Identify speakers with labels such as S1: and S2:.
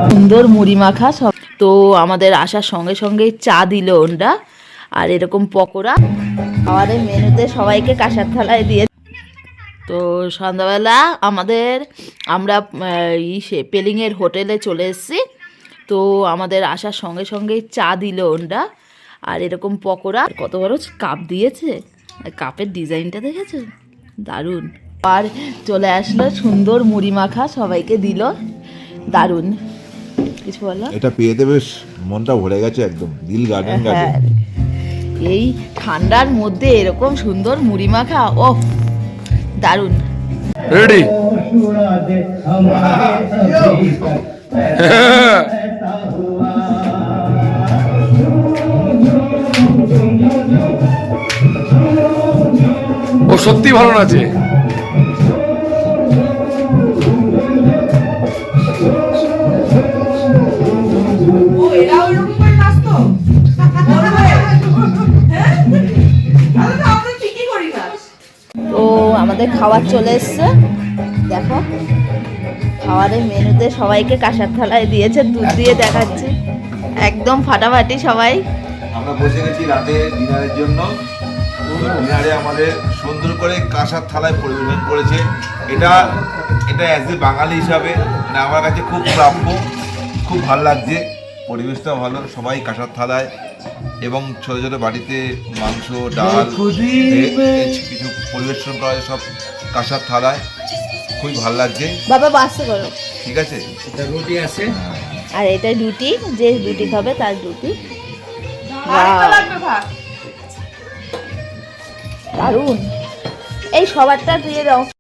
S1: সুন্দর মুড়ি মাখা সব। তো আমাদের আসার সঙ্গে সঙ্গে চা দিল ওনরা, আর এরকম পকোড়া খাবারের মেনুতে সবাইকে কাঁসার থালায় দিয়ে। তো সন্ধ্যাবেলা আমরা পেলিংয়ের হোটেলে চলে এসেছি। তো আমাদের আসার সঙ্গে সঙ্গে চা দিল ওনরা, আর এরকম পকোড়া। কত বড় কাপ দিয়েছে, কাপের ডিজাইনটা দেখেছো, দারুণ। আর চলে আসলো সুন্দর মুড়ি মাখা, সবাইকে দিল, দারুণ। কিছু বলো?
S2: এটা পেয়েতে বেশ মনটা ভরে গেছে একদম, দিল গার্ডেন গার্ডেন।
S1: এই ঠান্ডার মধ্যে এরকম সুন্দর মুড়ি মাখা, ওহ দারুণ।
S3: রেডি? ও সত্যি ভালো নাচে।
S1: তো আমাদের খাবার চলে এসছে, দেখো খাবারের মেনুতে সবাইকে কাঁসার থালায় দিয়েছে, দুধ দিয়ে দেখাচ্ছে, একদম ফাটাফাটি সবাই।
S2: আমরা বসে গেছি রাতে ডিনারের জন্য। ডিনারে আমাদের সুন্দর করে কাঁসার থালায় পরিবেশন করেছে। এটা অ্যাজ এ বাঙালি হিসাবে মানে আমার কাছে খুব প্রাপ্য, খুব ভালো লাগছে। পরিবেশটা ভালো, সবাই কাঁসার থালায় এবং ছোট ছোট বাটিতে মাংস, ডাল কিছু পরিবেশন করা হয় সব কাঁসার থালায়, খুবই ভালো লাগছে।
S1: বাবা বাসে করো,
S2: ঠিক আছে।
S3: এটা রুটি আছে,
S1: আর এটা রুটি, যে রুটি খাবে তার রুটি। দারুণ, এই সবারটা দিয়ে দাও।